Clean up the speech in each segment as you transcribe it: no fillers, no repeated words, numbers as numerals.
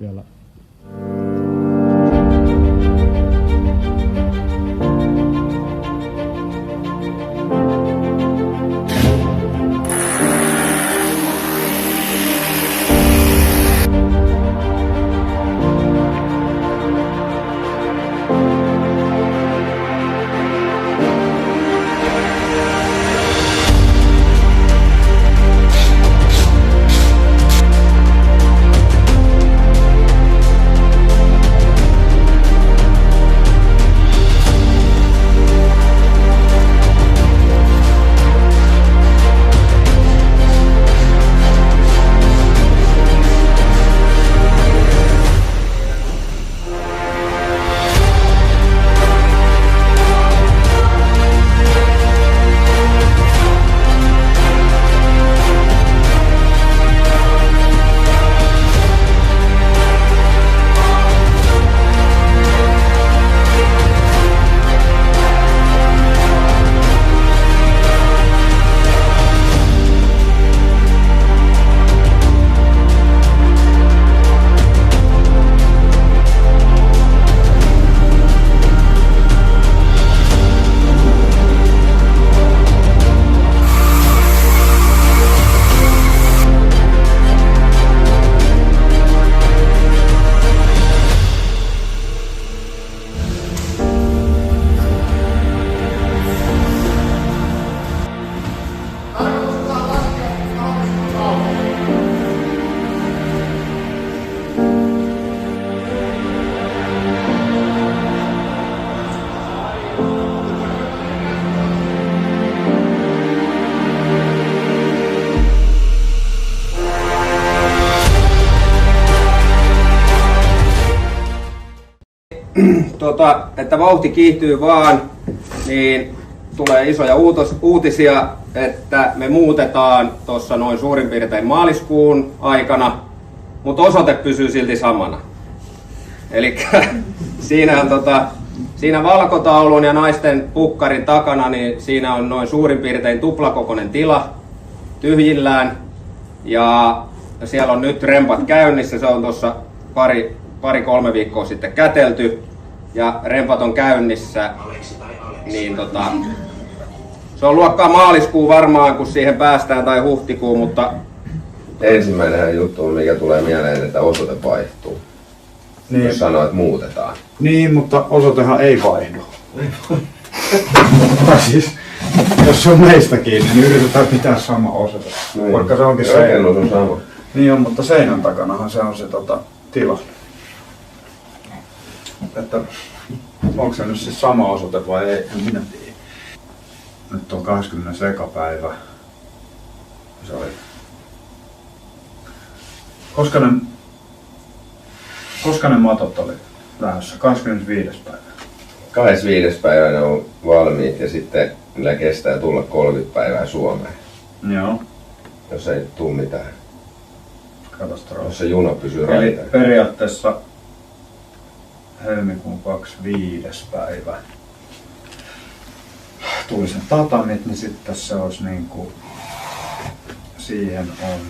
siellä. Että vauhti kiihtyy vaan, niin tulee isoja uutisia, että me muutetaan tuossa noin suurin piirtein maaliskuun aikana, mutta osoite pysyy silti samana. Eli siinä valkotaulun ja naisten pukkarin takana, niin siinä on noin suurin piirtein tuplakokoinen tila tyhjillään. Ja siellä on nyt rempat käynnissä, se on tuossa pari-kolme viikkoa sitten kätelty. Ja rempat on käynnissä, niin se on luokkaa maaliskuu varmaan, kun siihen päästään, tai huhtikuu, mutta... Ensimmäinen juttu, mikä tulee mieleen, että osoite vaihtuu. Niin. Jos sanoo, että muutetaan. Niin, mutta osoitehan ei vaihdu. Siis, jos se on meistä kiinni, niin yritetään pitää sama osoite. Niin. Vaikka se onkin rakennus on sama. Niin on, mutta seinän takanahan se on se tila. Että onko se nyt siis sama osoite vai ei, en minä tiedä. Nyt on 20. eka päivä. Se oli... Koska ne matot oli lähdössä? 25. päivä. 25. päivä ne on valmiit ja sitten niillä kestää tulla 30 päivää Suomeen. Joo. Jos ei tule mitään. Katastrofi. Jos se juna pysyy Eli raiteilla. periaatteessa helmikuun 25. päivä tuli sen tatamit, niin sitten se olisi niinku, siihen on.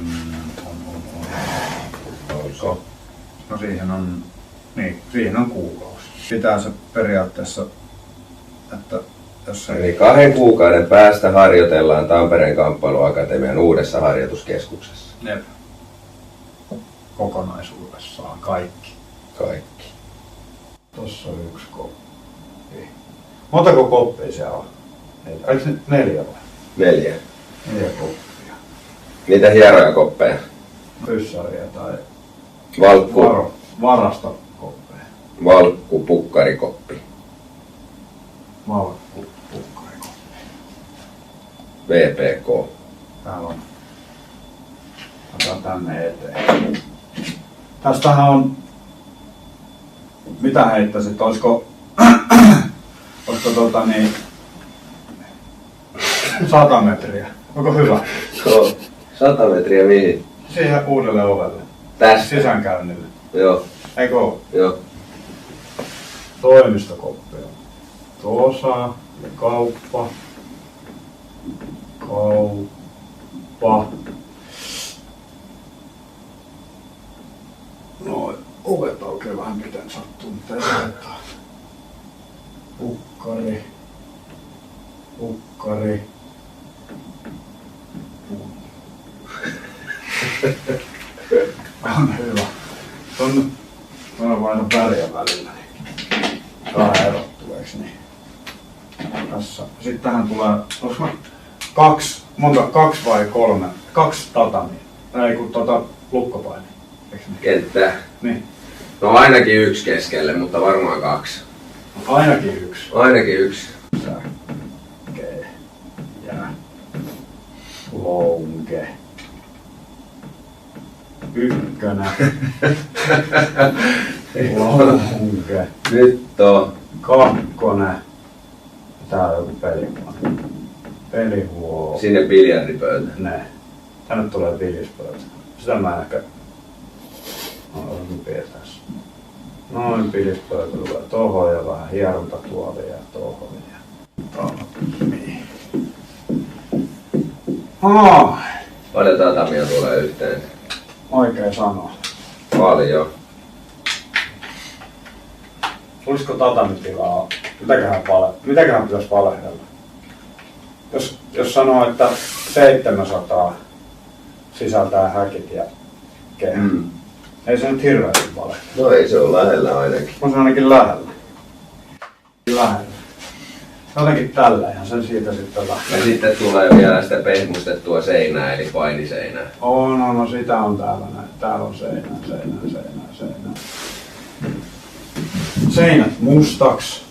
No siihen on kuukausi. Pitää se periaatteessa, että jos Eli 2 kuukauden päästä harjoitellaan Tampereen Kamppailuakatemian uudessa harjoituskeskuksessa. Jep. Kokonaisuudessaan kaikki. Kaikki. Tossa on 1 koppi. Montako koppia siellä on? Eikö nyt 4 vai? 4. 4 koppia. Niitä hieroja koppeja. Pyssäriä tai varastokoppeja. Valkku pukkarikoppi. Valkku pukkarikoppi. VPK. Täällä on. Otetaan tänne eteen. Tästähän on. Mitä heittäisit? Olisiko 100 metriä? Onko hyvä? 100 metriä mihin? Siihen uudelle ovelle. Tässä? Sisäänkäynnille. Joo. Eikö oo? Joo. Toimistokoppi on tuossa ja kauppa. Noin tunteja laittaa. Pukkari. On hyvä. Tuonne vain väliä välillä. Tää erottuu, eiks niin? Tässä. Sitten tähän tulee, kaksi vai kolme? 2 tatamia. Ei kun lukkopaini. Eiks niin? Kenttää. Niin. No ainakin 1 keskelle, mutta varmaan 2. Ainakin 1. Ainakin 1. Säkee. Ja. Lonke. 1. Lonke. Nyt on. 2. Tää on joku pelihuone. Pelihuone. Sinne biljardipöytä. Ne. Tänne tulee villispöytä. Sitä mä en ehkä... piirtäis. Noin villispöytä tulee tohon ja vähän hierontatuolia tohon ja... Niin. Paljon tatamia tulee yhteen. Oikein sanoa. Paljon. Tulisiko tatamitilaa? Mitäköhän pitäisi valehdella? Jos sanoo, että 700 sisältää häkit ja kehän. Ei se nyt hirveästi valehdella. No ei se ole lähellä ainakin. On se ainakin lähellä. Jotenkin tällä ihan sen siitä sitten lähtee. Ja sitten tulee vielä sitä pehmustettua seinää, eli painiseinää. No sitä on täällä näin. Täällä on seinää. Seinät mustaks.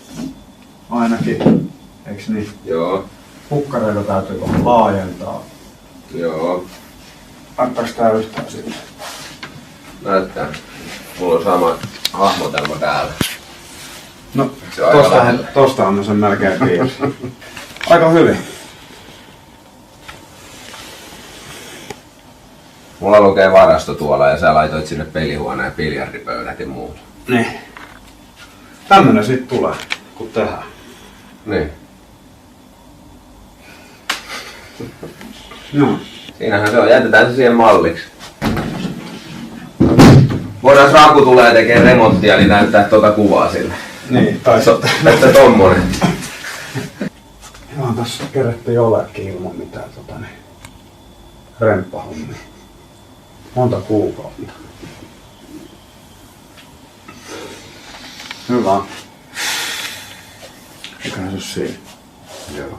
Ainakin. Eiks niin? Joo. Pukkareita täytyy vähän laajentaa. Joo. Näyttääks tää yhtään siltä? Näyttää. Mulla on sama hahmotelma täällä. No, Se on aika lähellä. tostahan mä sen melkein piirsin. Aika hyvin. Mulla lukee varasto tuolla ja sä laitoit sinne pelihuoneen biljardipöydät ja muut. Niin. Tämmönen sit tulee, kun tehdään. Niin. No. Siinähän se on. Jätetään se siihen malliksi. Voidaan Raku tulee tekemään remonttia, niin näyttää tuota kuvaa sille. Niin, tai sitten. Että tommonen. Joo, tässä kerättiin olekin ilman mitään remppahommia. Monta kuukautta. Hyvä. Eiköhän se ole siinä. Joo.